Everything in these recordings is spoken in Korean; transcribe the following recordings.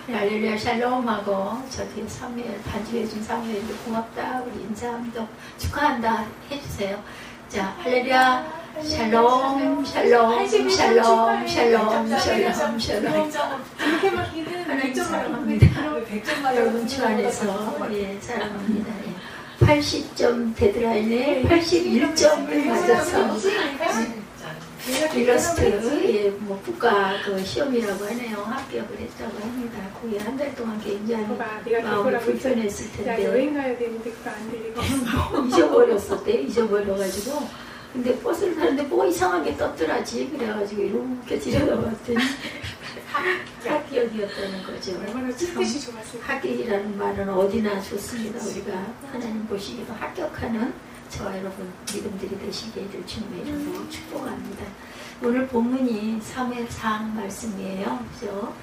할렐루야 샬롬하고 저기 사무엘 반주해준 사무엘도 고맙다 우리 인사함도 축하한다 해주세요. 자 할렐루야 샬롬 샬롬 샬롬 샬롬 샬롬 샬롬 하나님 사랑합니다. 여러분 주 안에서 예 사랑합니다. 80점 데드라인에 81점을 맞아서 일러스트 예, 뭐 국가 그 시험이라고 하네요. 합격을 했다고 합니다. 거기 한 달 동안 굉장히 마음이 불편했을 텐데 잊어버렸었대. 근데 버스를 타는데 뭐가 이상하게 떴더라지. 그래가지고 이렇게 지나가봤더니 합격이었다는 거죠. 합격이라는 말은 어디나 좋습니다. 우리가 하나님 보시기로 합격하는 저와 여러분 믿음들이 되시기를 주님의 이름으로 축복합니다. 오늘 본문이 사무엘상 말씀이에요. 그죠?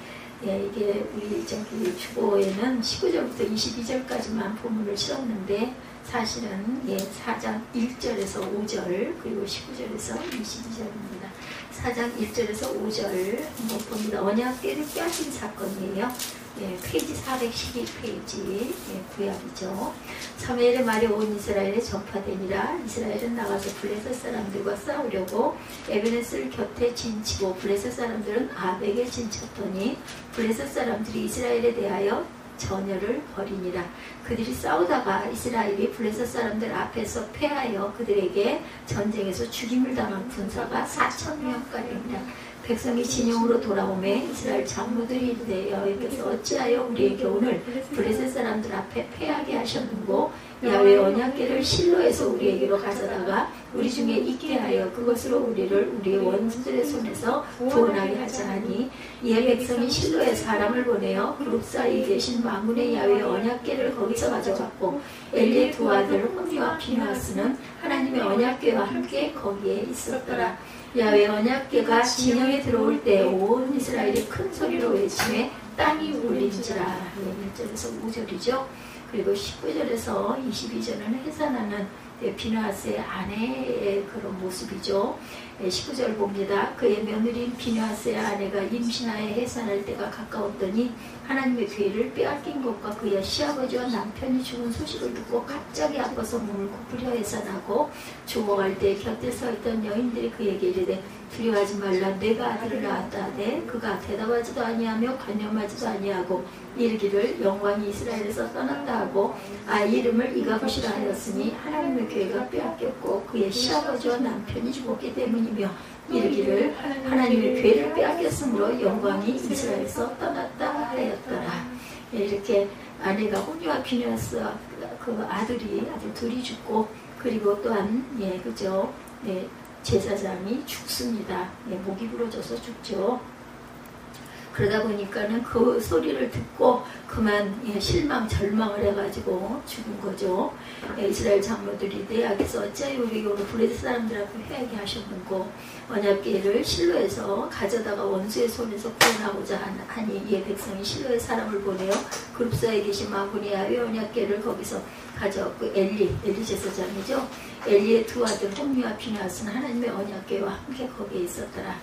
예, 이게 우리 저기 주보에는 19절부터 22절까지만 본문을 실었는데 사실은 예, 4장 1절에서 5절 그리고 19절에서 22절입니다. 4장 1절에서 5절 한번 봅니다. 언약궤를 빼앗긴 사건이에요. 예, 페이지 412페이지 예, 구약이죠. 사무엘의 말이 온 이스라엘에 전파되니라. 이스라엘은 나가서 블레셋 사람들과 싸우려고 에베네스를 곁에 진치고 블레셋 사람들은 아벡에 진쳤더니 블레셋 사람들이 이스라엘에 대하여 전열을 벌이니라. 그들이 싸우다가 이스라엘이 블레셋 사람들 앞에서 패하여 그들에게 전쟁에서 죽임을 당한 군사가 4,000명까지입니다. 백성이 진영으로 돌아오매 이스라엘 장로들이 이르되 여호와께서 어찌하여 우리에게 오늘 블레셋 사람들 앞에 패하게 하셨는고 야훼 언약궤를 실로에서 우리에게로 가져다가 우리 중에 있게 하여 그것으로 우리를 우리의 원수들의 손에서 구원하게 하자 하니 이에 백성이 실로에 사람을 보내어 그룹 사이에 계신 만군의 야훼 언약궤를 거기서 가져갔고 엘리의 두 아들 홈리와 피느하스는 하나님의 언약궤와 함께 거기에 있었더라. 야훼 언약궤가 진영에 들어올 때 온 이스라엘이 큰 소리로 외치매 땅이 울린지라. 1절에서 5절이죠. 그리고 19절에서 22절은 해산하는 비느하스의 아내의 그런 모습이죠. 19절 봅니다. 그의 며느리인 비느하스의 아내가 임신하여 해산할 때가 가까웠더니 하나님의 궤를 빼앗긴 것과 그의 시아버지와 남편이 죽은 소식을 듣고 갑자기 아파서 몸을 구부려 해산하고 죽어갈 때 곁에 서 있던 여인들이 그에게 이르되 두려워하지 말라 내가 아들을 낳았다 하되 그가 대답하지도 아니하며 관념하지도 아니하고 이르기를 영광이 이스라엘에서 떠났다 하고 아이 이름을 이가봇이라 하였으니 하나님의 궤가 빼앗겼고 그의 시아버지와 남편이 죽었기 때문이며 이르기를 하나님의 궤를 빼앗겼으므로 영광이 이스라엘에서 떠났다 하였더라. 이렇게 아내가 홈리와 피느하스와 그 아들 둘이 죽고 그리고 또한 예 그죠 예, 제사장이 죽습니다. 예, 목이 부러져서 죽죠. 그러다 보니까는 그 소리를 듣고 그만 예, 실망 절망을 해가지고 죽은 거죠. 예, 이스라엘 장로들이 내 앞에서 어찌하여 우리에게 오늘 블레셋 사람들 앞에 회하게 하셨는고 언약궤를 실로에서 가져다가 원수의 손에서 구원하고자 하니 이에 백성이 실로에 사람을 보내어 그룹사에 계신 만군의 야훼 언약궤를 거기서 가져왔고 엘리 제사장이죠. 엘리의 두 아들 홈리와 피느하스는 하나님의 언약궤와 함께 거기에 있었더라.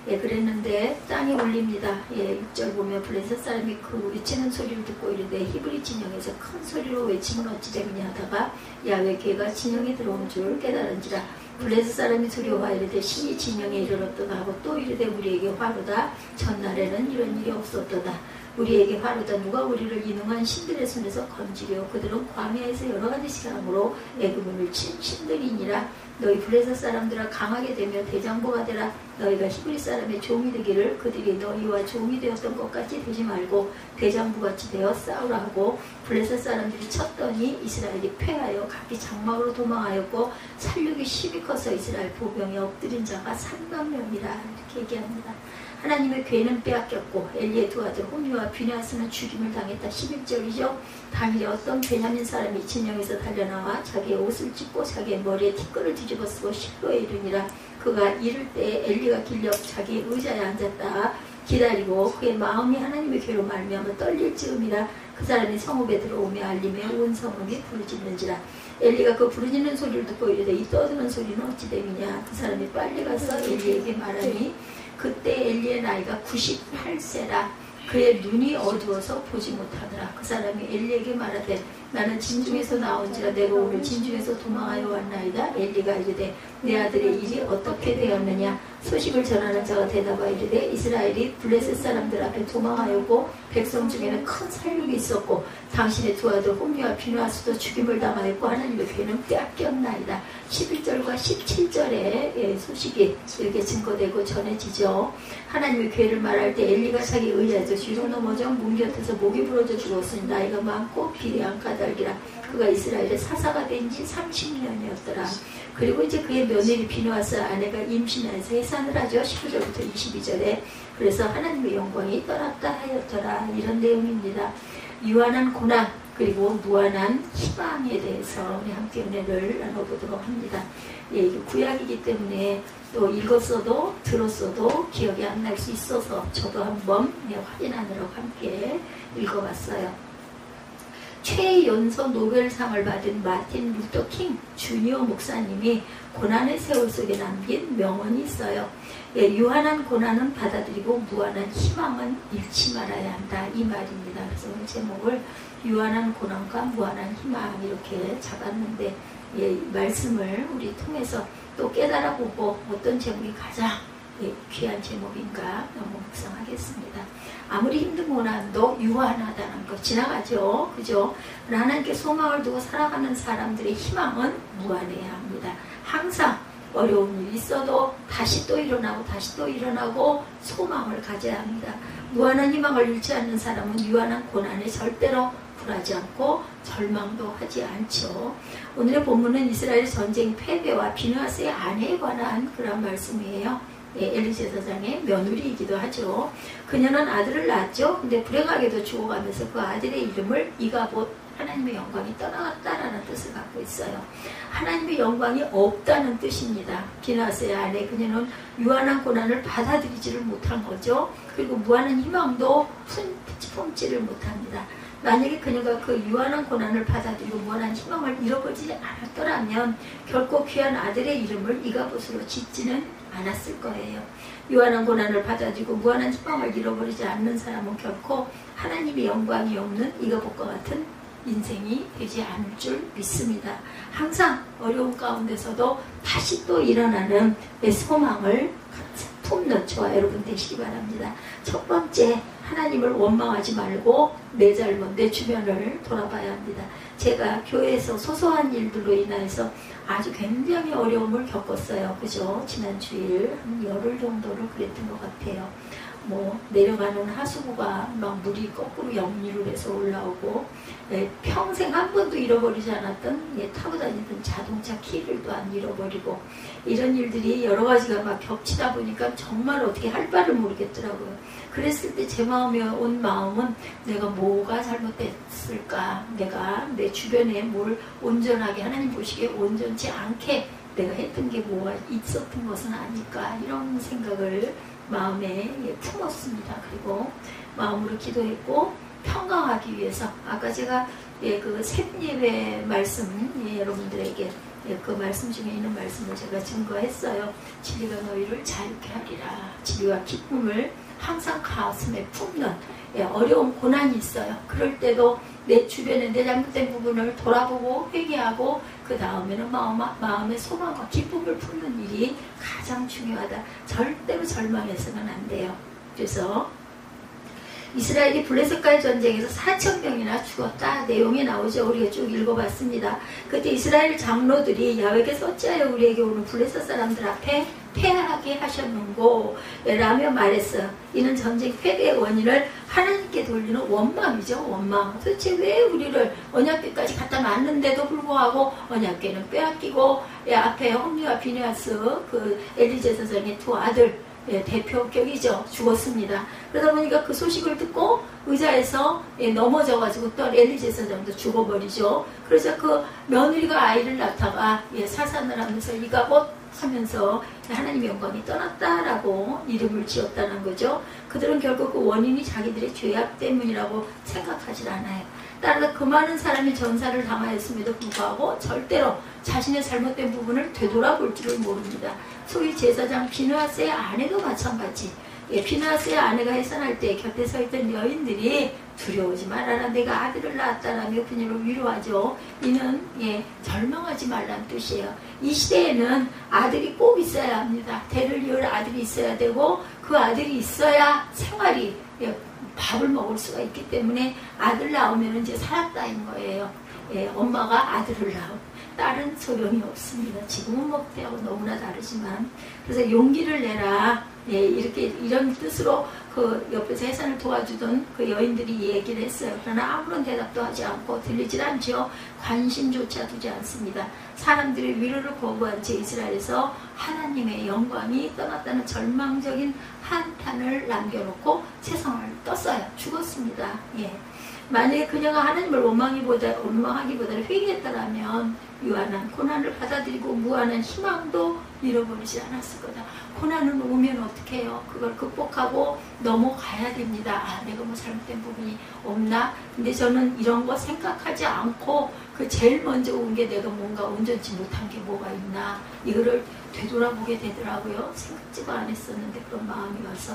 예, 그랬는데 땅이 울립니다. 예, 6절 보면 블레셋 사람이 그 외치는 소리를 듣고 이르되 히브리 진영에서 큰 소리로 외치면 어찌 되느냐 하다가 야훼 궤가 진영에 들어온 줄 깨달은지라. 블레셋 사람이 두려워하이르되 신이 진영에 이르렀도다 하고 또 이르되 우리에게 화로다. 전날에는 이런 일이 없었도다. 우리에게 화로다. 누가 우리를 이능한 신들의 손에서 건지려. 그들은 광야에서 여러 가지 시간으로 애굽을 친 신들이니라. 너희 블레셋 사람들아 강하게 되며 대장부가 되라. 너희가 히브리 사람의 종이 되기를 그들이 너희와 종이 되었던 것 같이 되지 말고 대장부같이 되어 싸우라 하고 블레셋 사람들이 쳤더니 이스라엘이 패하여 각기 장막으로 도망하였고 살육이 심히 커서 이스라엘 보병에 엎드린 자가 3만 명이라. 이렇게 얘기합니다. 하나님의 궤는 빼앗겼고 엘리의 두 아들 홈리와 비느하스는 죽임을 당했다. 11절이죠. 당일에 어떤 베냐민 사람이 진영에서 달려나와 자기의 옷을 찢고 자기의 머리에 티끌을 뒤집어 쓰고 실로에 이르니라. 그가 이를 때 엘리가 길려 자기의 의자에 앉았다 기다리고 그의 마음이 하나님의 궤로 말미암아 떨릴 즈음이라. 그 사람이 성읍에 들어오며 알림에 온 성읍이 부르짖는지라. 엘리가 그 부르짖는 소리를 듣고 이르되 이 떠드는 소리는 어찌 됨이냐. 그 사람이 빨리 가서 엘리에게 말하니 그때 엘리의 나이가 98세라. 그의 눈이 어두워서 보지 못하더라. 그 사람이 엘리에게 말하되 나는 진중에서 나온지라 내가 오늘 진중에서 도망하여 왔나이다. 엘리가 이르되 내 아들의 일이 어떻게 되었느냐. 소식을 전하는 자가 대답하여 이르되 이스라엘이 블레셋 사람들 앞에 도망하였고 백성 중에는 큰 살육이 있었고 당신의 두 아들 홈리와 비누아스도 죽임을 당하였고 하나님의 괴는 빼앗겼나이다. 11절과 17절에 소식이 이렇게 증거되고 전해지죠. 하나님의 괴를 말할 때 엘리가 자기 의아에서 뒤로 넘어져 문 곁에서 목이 부러져 죽었으니 나이가 많고 비례한 까닭이라. 그가 이스라엘의 사사가 된 지 30년이었더라. 그리고 이제 그의 며느리 비누아스 아내가 임신해서 해산을 하죠. 19절부터 22절에. 그래서 하나님의 영광이 떠났다 하였더라. 이런 내용입니다. 유한한 고난 그리고 무한한 희망에 대해서 우리 함께 은혜를 나눠보도록 합니다. 예, 이게 구약이기 때문에 또 읽었어도 들었어도 기억이 안 날 수 있어서 저도 한번 확인하느라고 함께 읽어봤어요. 최연소 노벨상을 받은 마틴 루터 킹 주니어 목사님이 고난의 세월 속에 남긴 명언이 있어요. 예, 유한한 고난은 받아들이고 무한한 희망은 잃지 말아야 한다. 이 말입니다. 그래서 오늘 제목을 유한한 고난과 무한한 희망 이렇게 잡았는데 예, 말씀을 우리 통해서 또 깨달아보고 어떤 제목이 가장 귀한 제목인가 너무 묵상하겠습니다. 아무리 힘든 고난도 유한하다는 거 지나가죠. 그죠? 하나님께 소망을 두고 살아가는 사람들의 희망은 무한해야 합니다. 항상 어려운 일이 있어도 다시 또 일어나고 다시 또 일어나고 소망을 가져야 합니다. 무한한 희망을 잃지 않는 사람은 유한한 고난에 절대로 굴하지 않고 절망도 하지 않죠. 오늘의 본문은 이스라엘 전쟁 패배와 비누아스의 아내에 관한 그런 말씀이에요. 예, 엘리제사장의 며느리이기도 하죠. 그녀는 아들을 낳았죠. 근데 불행하게도 죽어가면서 그 아들의 이름을 이가봇 하나님의 영광이 떠나갔다라는 뜻을 갖고 있어요. 하나님의 영광이 없다는 뜻입니다. 비누아스의 아내 그녀는 유한한 고난을 받아들이지를 못한 거죠. 그리고 무한한 희망도 품지를 못합니다. 만약에 그녀가 그 유한한 고난을 받아들이고 무한한 희망을 잃어버리지 않았더라면 결코 귀한 아들의 이름을 이가봇으로 짓지는 않았을 거예요. 유한한 고난을 받아들이고 무한한 희망을 잃어버리지 않는 사람은 결코 하나님의 영광이 없는 이가봇과 같은 인생이 되지 않을 줄 믿습니다. 항상 어려운 가운데서도 다시 또 일어나는 소망을 품는 저와 여러분 되시기 바랍니다. 첫 번째, 하나님을 원망하지 말고 내 잘못, 내 주변을 돌아봐야 합니다. 제가 교회에서 소소한 일들로 인해서 아주 굉장히 어려움을 겪었어요. 그죠? 지난 주일 한 열흘 정도를 그랬던 것 같아요. 뭐 내려가는 하수구가 막 물이 거꾸로 역류를 해서 올라오고 평생 한 번도 잃어버리지 않았던 타고 다니던 자동차 키를 또한 잃어버리고 이런 일들이 여러 가지가 막 겹치다 보니까 정말 어떻게 할 바를 모르겠더라고요. 그랬을 때 제 마음에 온 마음은 내가 뭐가 잘못됐을까? 내가 내 주변에 뭘 온전하게 하나님 보시기에 온전치 않게 내가 했던 게 뭐가 있었던 것은 아닐까? 이런 생각을 마음에 품었습니다. 그리고 마음으로 기도했고 평강하기 위해서 아까 제가 그 셋예배 말씀 여러분들에게 그 말씀 중에 있는 말씀을 제가 증거했어요. 진리가 너희를 자유케 하리라. 진리와 기쁨을 항상 가슴에 품는 어려운 고난이 있어요. 그럴 때도 내 주변에 내 잘못된 부분을 돌아보고 회개하고 그 다음에는 마음의 소망과 기쁨을 품는 일이 가장 중요하다. 절대로 절망해서는 안 돼요. 그래서 이스라엘이 블레셋과의 전쟁에서 4,000명이나 죽었다 내용이 나오죠. 우리가 쭉 읽어봤습니다. 그때 이스라엘 장로들이 야훼께서 어찌하여 우리에게 오는 블레셋 사람들 앞에 패하게 하셨는고 라며 말했어요. 이는 전쟁 패배의 원인을 하나님께 돌리는 원망이죠. 원망. 도대체 왜 우리를 언약궤까지 갖다 놨는데도 불구하고 언약궤는 빼앗기고 앞에 홈리와 비누아스 그 엘리제사장의 두 아들 대표격이죠. 죽었습니다. 그러다 보니까 그 소식을 듣고 의자에서 넘어져가지고 또 엘리제사장도 죽어버리죠. 그래서 그 며느리가 아이를 낳다가 사산을 하면서 이가봇 하면서 하나님의 영광이 떠났다라고 이름을 지었다는 거죠. 그들은 결국 그 원인이 자기들의 죄악 때문이라고 생각하지 않아요. 따라서 그 많은 사람이 전사를 당하였음에도 불구하고 절대로 자신의 잘못된 부분을 되돌아볼 줄을 모릅니다. 소위 제사장 비누아스의 아내도 마찬가지. 비나스의 아내가 해산할 때 곁에 서 있던 여인들이 두려워하지 말아라 내가 아들을 낳았다라며 그녀를 위로하죠. 이는 절망하지 말라는 뜻이에요. 이 시대에는 아들이 꼭 있어야 합니다. 대를 이을 아들이 있어야 되고 그 아들이 있어야 생활이 밥을 먹을 수가 있기 때문에 아들 낳으면 이제 살았다인 거예요. 엄마가 아들을 낳으면 딸은 소용이 없습니다. 지금은 뭐 때하고 너무나 다르지만 그래서 용기를 내라 이렇게 이런 뜻으로 그 옆에서 해산을 도와주던 그 여인들이 얘기를 했어요. 그러나 아무런 대답도 하지 않고 들리질 않죠. 관심조차 두지 않습니다. 사람들이 위로를 거부한 채 이스라엘에서 하나님의 영광이 떠났다는 절망적인 한탄을 남겨놓고 세상을 떴어요. 죽었습니다. 만약에 그녀가 하나님을 원망하기보다는 회개했다라면 유한한 고난을 받아들이고 무한한 희망도 잃어버리지 않았을 거다. 고난은 오면 어떻게 해요? 그걸 극복하고 넘어가야 됩니다. 내가 뭐 잘못된 부분이 없나? 근데 저는 이런 거 생각하지 않고 그 제일 먼저 온 게 내가 뭔가 온전치 못한 게 뭐가 있나? 이거를 되돌아보게 되더라고요. 생각지도 안 했었는데 그런 마음이 와서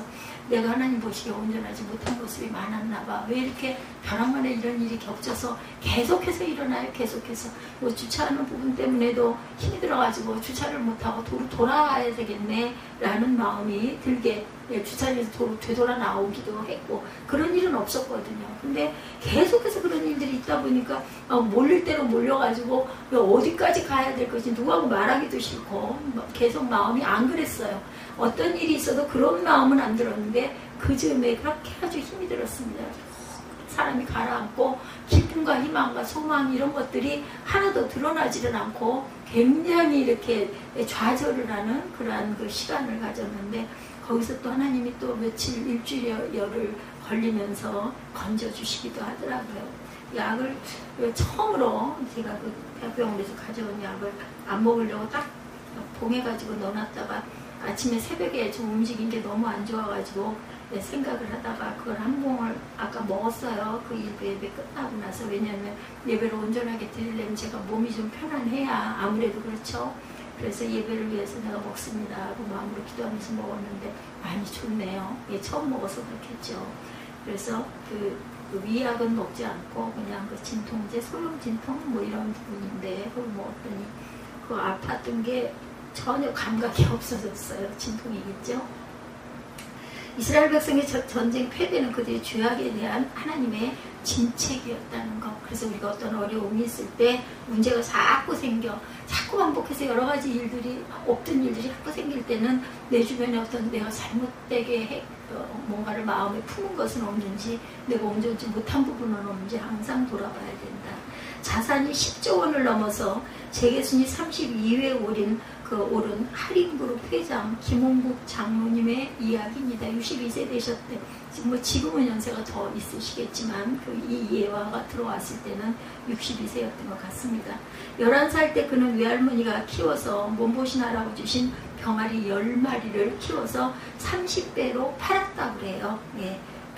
내가 하나님 보시기에 온전하지 못한 모습이 많았나 봐. 왜 이렇게 벼락만에 이런 일이 겹쳐서 계속해서 일어나요. 계속해서 뭐 주차하는 부분 때문에도 힘이 들어가지고 주차를 못하고 도로 돌아와야 되겠네 라는 마음이 들게 주차장에서 도로 되돌아 나오기도 했고 그런 일은 없었거든요. 근데 계속해서 그런 일들이 있다 보니까 몰릴 대로 몰려가지고 어디까지 가야 될 것인지 누구하고 말하기도 싫고 계속 마음이 안 그랬어요. 어떤 일이 있어도 그런 마음은 안 들었는데 그 즈음에 그렇게 아주 힘이 들었습니다. 사람이 가라앉고 기쁨과 희망과 소망 이런 것들이 하나도 드러나지는 않고 굉장히 이렇게 좌절을 하는 그러한 그 시간을 가졌는데 거기서 또 하나님이 또 며칠 일주일여를 걸리면서 건져주시기도 하더라고요. 약을 처음으로 제가 그 대학병원에서 가져온 약을 안 먹으려고 딱 봉해가지고 넣어놨다가 아침에 새벽에 좀 움직인 게 너무 안 좋아가지고 생각을 하다가 그걸 한 봉을 아까 먹었어요. 그 일부 예배 끝나고 나서. 왜냐하면 예배를 온전하게 드리려면 제가 몸이 좀 편안해야 아무래도 그렇죠. 그래서 예배를 위해서 내가 먹습니다 하고 마음으로 기도하면서 먹었는데 많이 좋네요. 처음 먹어서 그렇겠죠. 그래서 그 위약은 먹지 않고 그냥 그 진통제, 소염 진통 뭐 이런 부분인데 그걸 먹었더니 그 아팠던 게 전혀 감각이 없어졌어요. 진통이겠죠. 이스라엘 백성의 전쟁 패배는 그들의 죄악에 대한 하나님의 진책이었다는 것. 그래서 우리가 어떤 어려움이 있을 때 문제가 자꾸 생겨 자꾸 반복해서 여러 가지 일들이 없던 일들이 자꾸 생길 때는 내 주변에 어떤 내가 잘못되게 뭔가를 마음에 품은 것은 없는지 내가 온전치 못한 부분은 없는지 항상 돌아봐야 된다. 자산이 10조 원을 넘어서 재계순위 32위에 오른 할인그룹 회장 김홍국 장로님의 이야기입니다. 62세 되셨대. 지금은 연세가 더 있으시겠지만 이 예화가 들어왔을 때는 62세였던 것 같습니다. 11살 때 그는 외할머니가 키워서 몸보신하라고 주신 병아리 10마리를 키워서 30배로 팔았다고 그래요.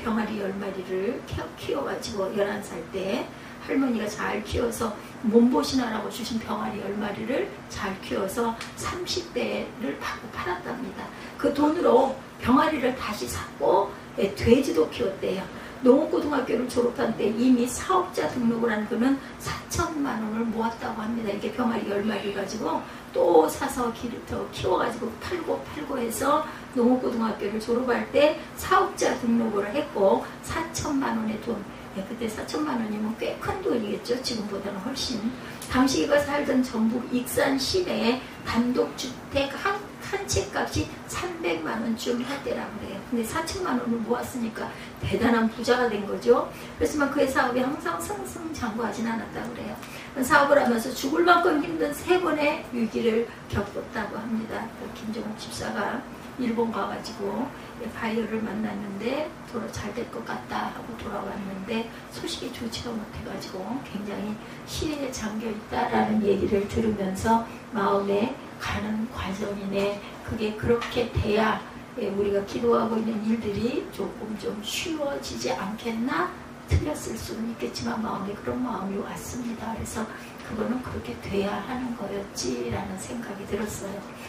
병아리 10마리를 키워가지고 11살 때 할머니가 잘 키워서 몸보신하라고 주신 병아리 10마리를 잘 키워서 30배를 받고 팔았답니다. 그 돈으로 병아리를 다시 샀고 돼지도 키웠대요. 농업고등학교를 졸업한 때 이미 사업자 등록을 한 그는 4천만 원을 모았다고 합니다. 이게 병아리 10마리 가지고 또 사서 더 키워가지고 팔고 해서 농업고등학교를 졸업할 때 사업자 등록을 했고 4천만 원의 돈. 그때 4천만 원이면 꽤 큰 돈이겠죠. 지금보다는 훨씬. 당시 그가 살던 전북 익산 시내에 단독주택 한 채 값이 300만 원쯤 할 때라고 그래요. 근데 4천만 원을 모았으니까 대단한 부자가 된 거죠. 그렇지만 그의 사업이 항상 승승장구하진 않았다고 그래요. 사업을 하면서 죽을 만큼 힘든 3번의 위기를 겪었다고 합니다. 김정욱 집사가 일본 가가지고 바이어를 만났는데 잘 될 것 같다 하고 돌아왔는데 소식이 좋지가 못해가지고 굉장히 시대에 잠겨있다라는 얘기를 들으면서 마음에 가는 과정이네. 그게 그렇게 돼야 우리가 기도하고 있는 일들이 조금 좀 쉬워지지 않겠나? 틀렸을 수는 있겠지만 마음에 그런 마음이 왔습니다. 그래서 그거는 그렇게 돼야 하는 거였지라는 생각이 들었어요.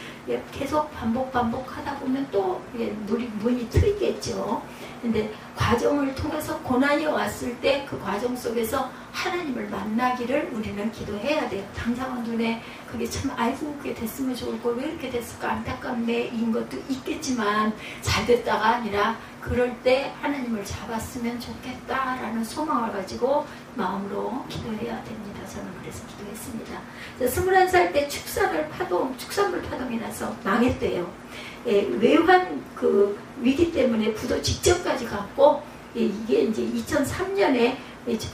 계속 반복하다 보면 또 문이 트이겠죠. 근데 과정을 통해서 고난이 왔을 때 그 과정 속에서 하나님을 만나기를 우리는 기도해야 돼요. 당장은 눈에 그게 참 아이고 그게 됐으면 좋을 걸 왜 이렇게 됐을까 안타깝네 인 것도 있겠지만 잘 됐다가 아니라 그럴 때 하나님을 잡았으면 좋겠다라는 소망을 가지고 마음으로 기도해야 됩니다. 저는 그래서 기도했습니다. 21살 때 축산물 파동이 나서 망했대요. 외환 그 위기 때문에 부도 직전까지 갔고 이게 이제 2003년에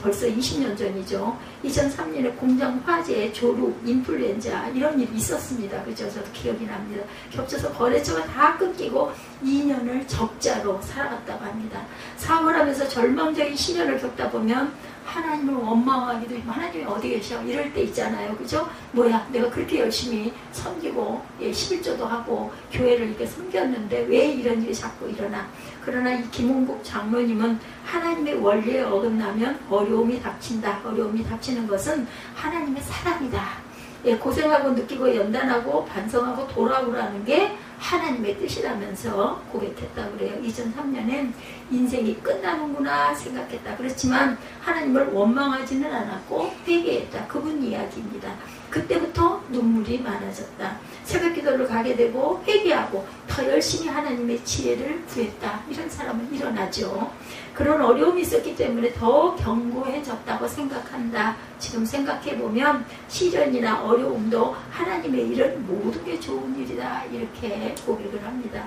벌써 20년 전이죠. 2003년에 공장 화재, 조류, 인플루엔자 이런 일이 있었습니다. 그죠? 저도 기억이 납니다. 겹쳐서 거래처가 다 끊기고 2년을 적자로 살아갔다고 합니다. 사업하면서 절망적인 시련을 겪다 보면 하나님을 원망하기도 하나님이 어디 계셔? 이럴 때 있잖아요. 그죠? 뭐야 내가 그렇게 열심히 섬기고 11조도 하고 교회를 이렇게 섬겼는데 왜 이런 일이 자꾸 일어나? 그러나 이 김홍국 장로님은 하나님의 원리에 어긋나면 어려움이 닥친다. 어려움이 닥치는 것은 하나님의 사랑이다. 고생하고 느끼고 연단하고 반성하고 돌아오라는 게 하나님의 뜻이라면서 고백했다고 그래요. 2003년엔 인생이 끝나는구나 생각했다. 그렇지만 하나님을 원망하지는 않았고 회개했다. 그분 이야기입니다. 그때부터 눈물이 많아졌다. 새벽 기도를 가게 되고 회개하고 더 열심히 하나님의 지혜를 구했다. 이런 사람은 일어나죠. 그런 어려움이 있었기 때문에 더 견고해졌다고 생각한다. 지금 생각해보면 시련이나 어려움도 하나님의 일은 모든 게 좋은 일이다. 이렇게 고백을 합니다.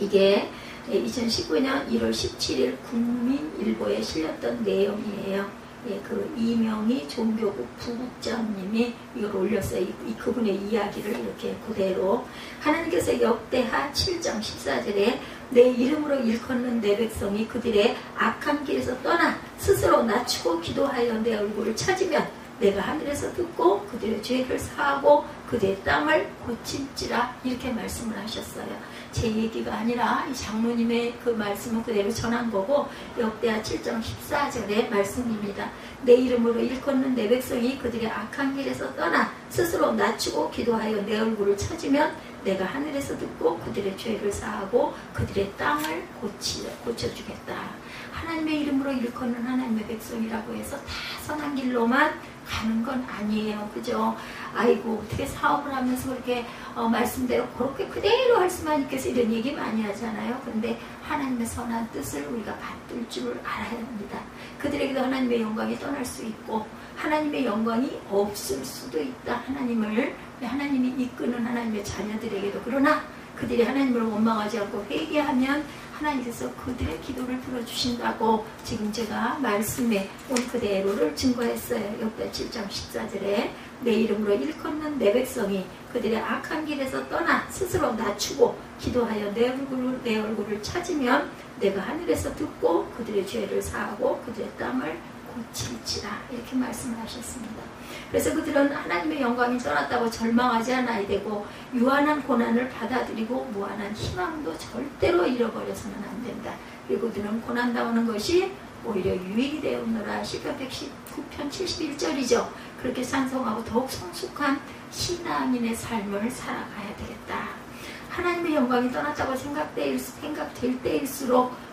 이게 2019년 1월 17일 국민일보에 실렸던 내용이에요. 그 이명희 종교국 부국장님이 이걸 올렸어요. 그분의 이야기를 이렇게 그대로. 하나님께서 역대하 7장 14절에 내 이름으로 일컫는 내 백성이 그들의 악한 길에서 떠나 스스로 낮추고 기도하여 내 얼굴을 찾으면 내가 하늘에서 듣고 그들의 죄를 사하고 그들의 땅을 고칠지라. 이렇게 말씀을 하셨어요. 제 얘기가 아니라 이 장로님의 그 말씀은 그대로 전한 거고 역대하 7장 14절의 말씀입니다. 내 이름으로 일컫는 내 백성이 그들의 악한 길에서 떠나 스스로 낮추고 기도하여 내 얼굴을 찾으면 내가 하늘에서 듣고 그들의 죄를 사하고 그들의 땅을 고쳐주겠다. 하나님의 이름으로 일컫는 하나님의 백성이라고 해서 다 선한 길로만 가는 건 아니에요. 그죠? 아이고 어떻게 사업을 하면서 그렇게 말씀대로 그렇게 그대로 할 수만 있겠어 이런 얘기 많이 하잖아요. 그런데 하나님의 선한 뜻을 우리가 받들 줄 알아야 합니다. 그들에게도 하나님의 영광이 떠날 수 있고 하나님의 영광이 없을 수도 있다. 하나님이 이끄는 하나님의 자녀들에게도. 그러나 그들이 하나님을 원망하지 않고 회개하면 하나님께서 그들의 기도를 들어주신다고 지금 제가 말씀에 온 그대로를 증거했어요. 역대 7장 14절에 내 이름으로 일컫는 내 백성이 그들의 악한 길에서 떠나 스스로 낮추고 기도하여 내 얼굴을 찾으면 내가 하늘에서 듣고 그들의 죄를 사하고 그들의 땅을 고칠지라. 이렇게 말씀을 하셨습니다. 그래서 그들은 하나님의 영광이 떠났다고 절망하지 않아야 되고 유한한 고난을 받아들이고 무한한 희망도 절대로 잃어버려서는 안 된다. 그리고 그들은 고난당하는 것이 오히려 유익이 되었노라. 시편 119편 71절이죠. 그렇게 찬송하고 더욱 성숙한 신앙인의 삶을 살아가야 되겠다. 하나님의 영광이 떠났다고 생각될 때일수록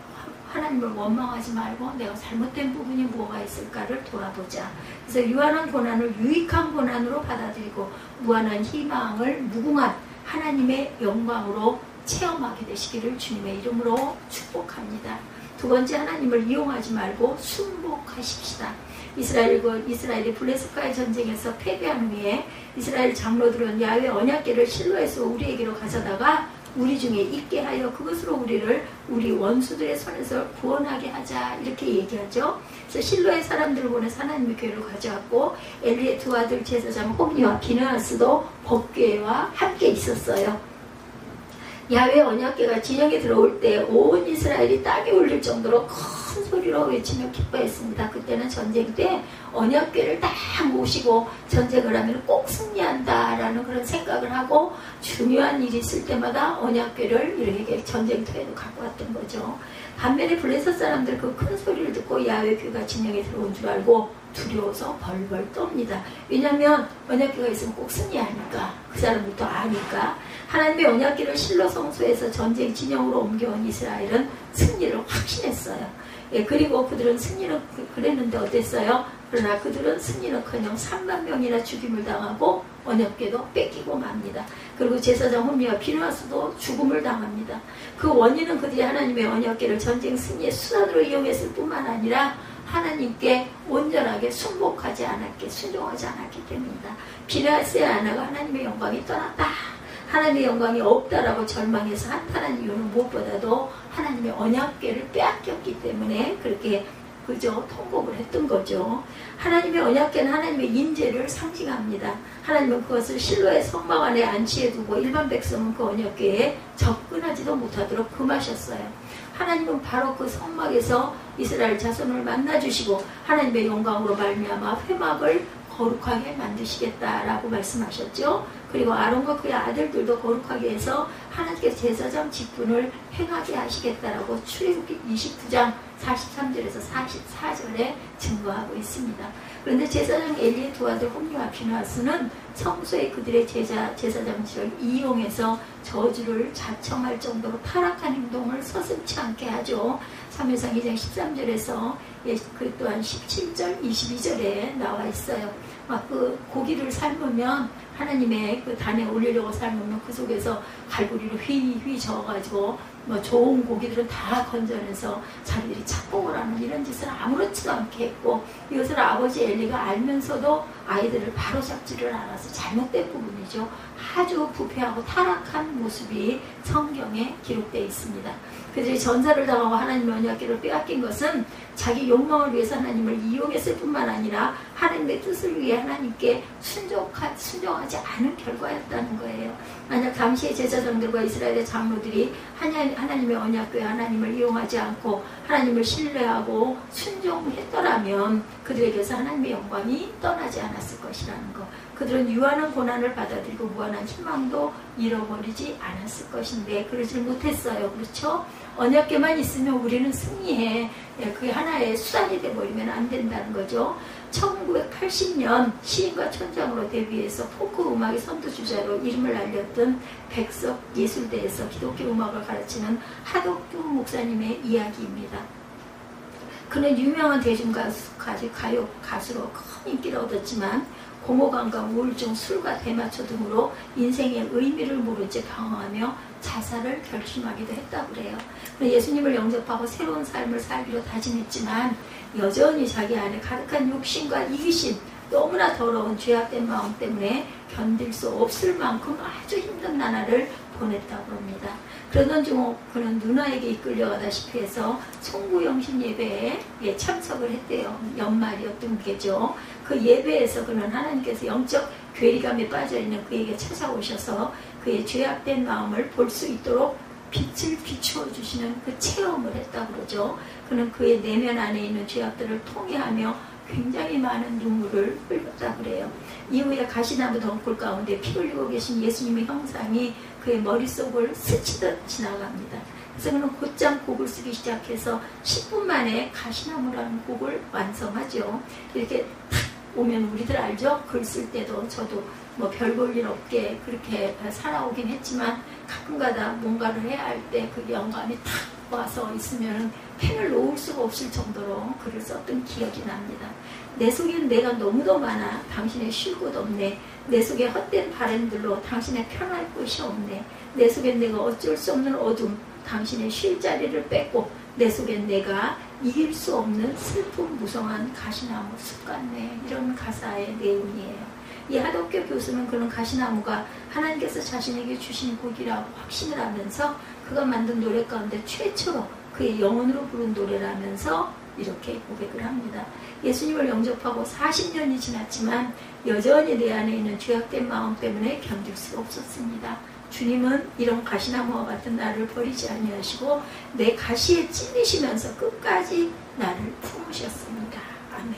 하나님을 원망하지 말고 내가 잘못된 부분이 뭐가 있을까를 돌아보자. 그래서 유한한 고난을 유익한 고난으로 받아들이고 무한한 희망을 무궁한 하나님의 영광으로 체험하게 되시기를 주님의 이름으로 축복합니다. 두 번째, 하나님을 이용하지 말고 순복하십시다. 이스라엘이 블레셋과의 전쟁에서 패배한 후에 이스라엘 장로들은 야훼 언약궤를 실로에서 우리에게로 가져다가 우리 중에 있게 하여 그것으로 우리를 우리 원수들의 손에서 구원하게 하자. 이렇게 얘기하죠. 그래서 실로의 사람들을 보내서 하나님의 교회를 가져왔고 엘리의 두 아들 제사장 홈니와 비느하스도 법궤와 함께 있었어요. 야훼 언약궤가 진영에 들어올 때 온 이스라엘이 땀이 흘릴 정도로 큰 큰 소리로 외치며 기뻐했습니다. 그때는 전쟁 때 언약궤를 딱 모시고 전쟁을 하면 꼭 승리한다라는 그런 생각을 하고 중요한 일이 있을 때마다 언약궤를 이렇게 전쟁터에도 갖고 왔던 거죠. 반면에 블레셋 사람들 그 큰 소리를 듣고 야훼 귀가 진영에 들어온 줄 알고 두려워서 벌벌 떱니다. 왜냐하면 언약궤가 있으면 꼭 승리하니까, 그 사람들도 아니까. 하나님의 언약궤를 실로 성소에서 전쟁 진영으로 옮겨온 이스라엘은 승리를 확신했어요. 예, 그리고 그들은 승리를 그랬는데 어땠어요? 그러나 그들은 승리는커녕 3만 명이나 죽임을 당하고 언약궤도 뺏기고 맙니다. 그리고 제사장 홈리와 비누아스도 죽음을 당합니다. 그 원인은 그들이 하나님의 언약궤를 전쟁 승리의 수단으로 이용했을 뿐만 아니라 하나님께 온전하게 순복하지 않았기, 순종하지 않았기 때문이다. 비누아스의 아내가 하나님의 영광이 떠났다, 하나님의 영광이 없다라고 절망해서 한탄한 이유는 무엇보다도 하나님의 언약궤를 빼앗겼기 때문에 그렇게 그저 통곡을 했던 거죠. 하나님의 언약궤는 하나님의 인재를 상징합니다. 하나님은 그것을 실로의 성막 안에 안치해 두고 일반 백성은 그 언약궤에 접근하지도 못하도록 금하셨어요. 하나님은 바로 그 성막에서 이스라엘 자손을 만나주시고 하나님의 영광으로 말미암아 회막을 거룩하게 만드시겠다라고 말씀하셨죠. 그리고 아론과 그의 아들들도 거룩하게 해서 하나님께서 제사장 직분을 행하게 하시겠다라고 출애굽기 29장 43절에서 44절에 증거하고 있습니다. 그런데 제사장 엘리의 두 아들 홈리와 비누아스는 성소에 그들의 제사장직을 이용해서 저주를 자청할 정도로 타락한 행동을 서슴지 않게 하죠. 사무엘상 2장 13절에서 그 또한 17절 22절에 나와 있어요. 막 그 고기를 삶으면 하나님의 그 단에 올리려고 삶으면 그 속에서 갈고리로 휘휘 저어가지고 뭐 좋은 고기들은 다 건져내서 자기들이 착복을 하는 이런 짓을 아무렇지도 않게 했고, 이것을 아버지 엘리가 알면서도 아이들을 바로잡지를 않아서 잘못된 부분이죠. 아주 부패하고 타락한 모습이 성경에 기록되어 있습니다. 그들이 전사를 당하고 하나님의 언약궤를 빼앗긴 것은 자기 욕망을 위해서 하나님을 이용했을 뿐만 아니라 하나님의 뜻을 위해 하나님께 순종하지 않은 결과였다는 거예요. 만약 당시의 제사장들과 이스라엘의 장로들이 하나님의 언약궤 하나님을 이용하지 않고 하나님을 신뢰하고 순종했더라면 그들에게서 하나님의 영광이 떠나지 않았을 것이라는 것. 그들은 유한한 고난을 받아들이고 무한한 희망도 잃어버리지 않았을 것인데 그러질 못했어요. 그렇죠? 언약궤만 있으면 우리는 승리해. 그게 하나의 수단이 돼버리면 안 된다는 거죠. 1980년 시인과 천장으로 데뷔해서 포크 음악의 선두주자로 이름을 알렸던 백석 예술대에서 기독교 음악을 가르치는 하덕규 목사님의 이야기입니다. 그는 유명한 가요 가수로 큰 인기를 얻었지만 공허감과 우울증, 술과 대마초 등으로 인생의 의미를 모른 채 방황하며 자살을 결심하기도 했다고 그래요. 예수님을 영접하고 새로운 삶을 살기로 다짐했지만 여전히 자기 안에 가득한 욕심과 이기심, 너무나 더러운 죄악된 마음 때문에 견딜 수 없을 만큼 아주 힘든 나날을 보냈다고 합니다. 그러던 중 그는 누나에게 이끌려가다시피 해서 송구영신 예배에 참석을 했대요. 연말이었던 게죠. 그 예배에서 그는 하나님께서 영적 괴리감에 빠져있는 그에게 찾아오셔서 그의 죄악된 마음을 볼 수 있도록 빛을 비추어 주시는 그 체험을 했다고 그러죠. 그는 그의 내면 안에 있는 죄악들을 통회하며 굉장히 많은 눈물을 흘렸다고 그래요. 이후에 가시나무 덩굴 가운데 피 흘리고 계신 예수님의 형상이 그의 머릿속을 스치듯 지나갑니다. 그래서 그는 곧장 곡을 쓰기 시작해서 10분 만에 가시나무라는 곡을 완성하죠. 이렇게 탁 오면 우리들 알죠? 글 쓸 때도 저도 뭐 별 볼 일 없게 그렇게 살아오긴 했지만 가끔가다 뭔가를 해야 할 때 그 영감이 탁 와서 있으면 펜을 놓을 수가 없을 정도로 글을 썼던 기억이 납니다. 내 속엔 내가 너무도 많아 당신의 쉴 곳 없네. 내 속에 헛된 바램들로 당신의 편할 곳이 없네. 내 속엔 내가 어쩔 수 없는 어둠, 당신의 쉴 자리를 뺏고 내 속엔 내가 이길 수 없는 슬픔 무성한 가시나무 숲 같네. 이런 가사의 내용이에요. 이 하덕규 교수는 그런 가시나무가 하나님께서 자신에게 주신 곡이라고 확신을 하면서 그가 만든 노래 가운데 최초로 그의 영혼으로 부른 노래라면서 이렇게 고백을 합니다. 예수님을 영접하고 40년이 지났지만 여전히 내 안에 있는 죄악된 마음 때문에 견딜 수 없었습니다. 주님은 이런 가시나무와 같은 나를 버리지 아니하시고 내 가시에 찔리시면서 끝까지 나를 품으셨습니다. 아멘.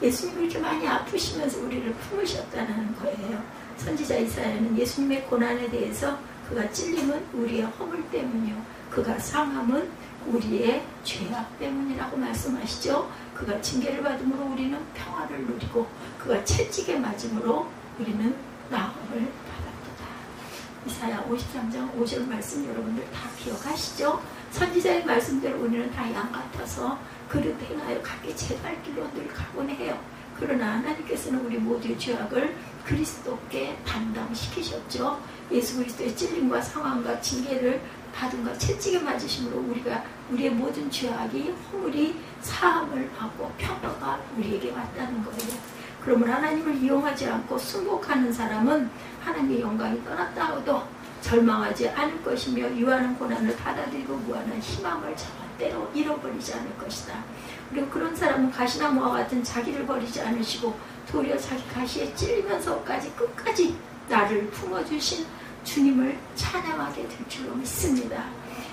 예수님이 이렇게 많이 아프시면서 우리를 품으셨다는 거예요. 선지자 이사야는 예수님의 고난에 대해서 그가 찔림은 우리의 허물 때문이요 그가 상함은 우리의 죄악 때문이라고 말씀하시죠. 그가 징계를 받음으로 우리는 평화를 누리고 그가 채찍에 맞음으로 우리는 나음을 받았도다. 이사야 53장 5절 말씀 여러분들 다 기억하시죠? 선지자의 말씀대로 우리는 다 양 같아서 그릇 행하여 각기 제 갈 길로 늘 가곤 해요. 그러나 하나님께서는 우리 모두의 죄악을 그리스도께 담당시키셨죠. 예수 그리스도의 찔림과 상황과 징계를 받음과 채찍에 맞으심으로 우리의 모든 죄악이 허물이 사함을 받고 평화가 우리에게 왔다는 거예요. 그러므로 하나님을 이용하지 않고 순복하는 사람은 하나님의 영광이 떠났다 해도 절망하지 않을 것이며 유한한 고난을 받아들이고 무한한 희망을 절대로 잃어버리지 않을 것이다. 그리고 그런 사람은 가시나무와 같은 자기를 버리지 않으시고 도리어 자기 가시에 찔리면서까지 끝까지 나를 품어주신 주님을 찬양하게 될 줄로 믿습니다.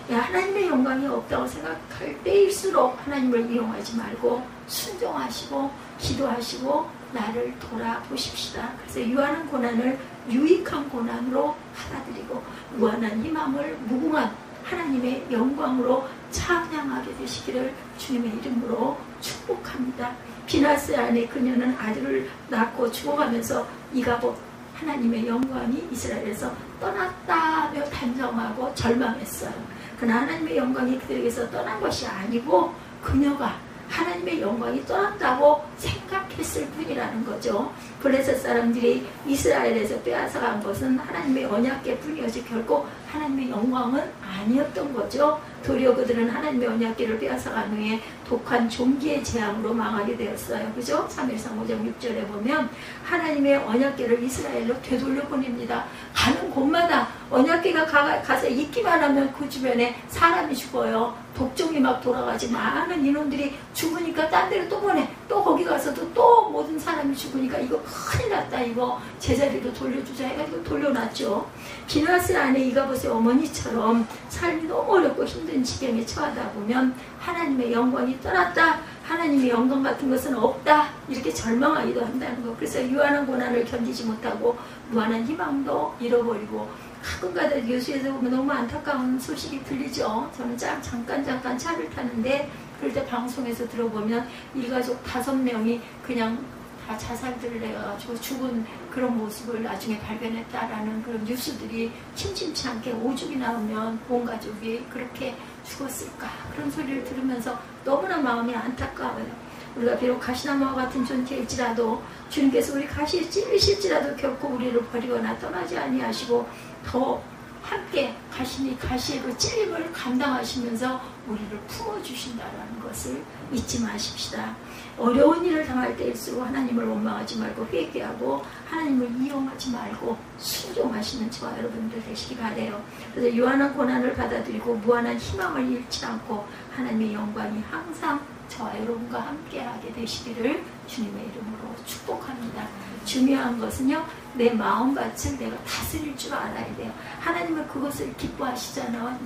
하나님의 영광이 없다고 생각할 때일수록 하나님을 이용하지 말고 순종하시고 기도하시고 나를 돌아보십시다. 그래서 유한한 고난을 유익한 고난으로 받아들이고 무한한 희망을 무궁한 하나님의 영광으로 찬양하게 되시기를 주님의 이름으로 축복합니다. 비나스 안에 그녀는 아들을 낳고 죽어가면서 이가봇 하나님의 영광이 이스라엘에서 떠났다며 단정하고 절망했어요. 그러나 하나님의 영광이 그들에게서 떠난 것이 아니고 그녀가 하나님의 영광이 떠났다고 생각했을 뿐이라는 거죠. 블레셋 사람들이 이스라엘에서 빼앗아간 것은 하나님의 언약궤 뿐이었지 결코 하나님의 영광은 아니었던 거죠. 도리어 그들은 하나님의 언약궤를 빼앗아간 후에 독한 종기의 재앙으로 망하게 되었어요. 그죠? 3일상 5장 6절에 보면 하나님의 언약궤를 이스라엘로 되돌려 보냅니다. 가는 곳마다 언약궤가 가서 있기만 하면 그 주변에 사람이 죽어요. 독종이 막 돌아가지 많은 인원들이 죽으니까 딴 데로 또 보내. 또 거기 가서도 또 모든 사람이 죽으니까 이거 큰일 났다. 이거 제자리로 돌려주자 해가지고 돌려놨죠. 비나스 안에 이가봇의 어머니처럼 삶이 너무 어렵고 힘든 지경에 처하다 보면 하나님의 영광이 떠났다. 하나님의 영광 같은 것은 없다. 이렇게 절망하기도 한다는 거. 그래서 유한한 고난을 견디지 못하고 무한한 희망도 잃어버리고 가끔가다 교수에서 보면 너무 안타까운 소식이 들리죠. 저는 잠깐 차를 타는데 그럴 때 방송에서 들어보면 일가족 5명이 그냥 다 자살들을 해가지고 죽은 그런 모습을 나중에 발견했다라는 그런 뉴스들이 심심치 않게 오죽이 나오면 온 가족이 그렇게 죽었을까 그런 소리를 들으면서 너무나 마음이 안타까워요. 우리가 비록 가시나무와 같은 존재일지라도 주님께서 우리 가시에 찔리실지라도 결코 우리를 버리거나 떠나지 아니하시고 더 함께 가시로 찔림을 감당하시면서 우리를 품어주신다는 것을 잊지 마십시다. 어려운 일을 당할 때일수록 하나님을 원망하지 말고 회개하고 하나님을 이용하지 말고 순종하시는 저와 여러분들 되시기 바라요. 그래서 유한한 고난을 받아들이고 무한한 희망을 잃지 않고 하나님의 영광이 항상 저와 여러분과 함께하게 되시기를 주님의 이름으로 축복합니다. 중요한 것은요, 내 마음밭을 내가 다스릴 줄 알아야 돼요. 하나님은 그것을 기뻐하시잖아요.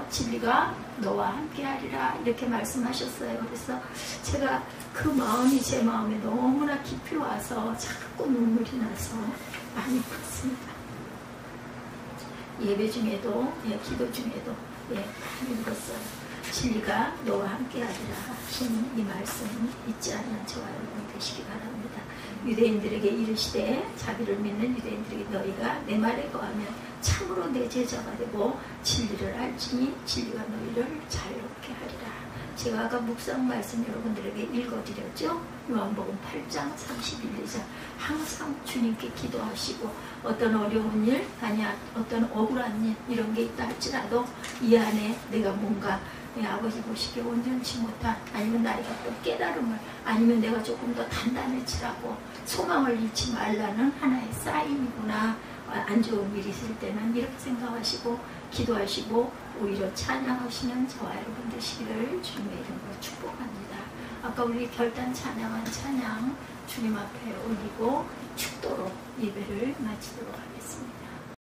진리가 너와 함께하리라 이렇게 말씀하셨어요. 그래서 제가 그 마음이 제 마음에 너무나 깊이 와서 자꾸 눈물이 나서 많이 울었습니다. 예배 중에도 기도 중에도 많이 울었어요. 진리가 너와 함께하리라 하신 이 말씀 잊지 않는 저와 여러분 되시기 바랍니다. 유대인들에게 이르시되 자기를 믿는 유대인들에게 너희가 내 말에 거하면 참으로 내 제자가 되고 진리를 알지니 진리가 너희를 자유롭게 하리라. 제가 아까 묵상 말씀 여러분들에게 읽어드렸죠. 요한복음 8장 31, 2장 항상 주님께 기도하시고 어떤 어려운 일, 어떤 억울한 일 이런 게 있다 할지라도 이 안에 내가 뭔가 내 아버지 보시기에 온전치 못한 아니면 나이가 또 깨달음을 아니면 내가 조금 더 단단해지라고 소망을 잃지 말라는 하나의 사인이구나. 안 좋은 일이 있을 때는 이렇게 생각하시고 기도하시고 오히려 찬양하시는 저와 여러분 되시기를 주님의 이름으로 축복합니다. 아까 우리 결단 찬양한 찬양 주님 앞에 올리고 축도로 예배를 마치도록 하겠습니다.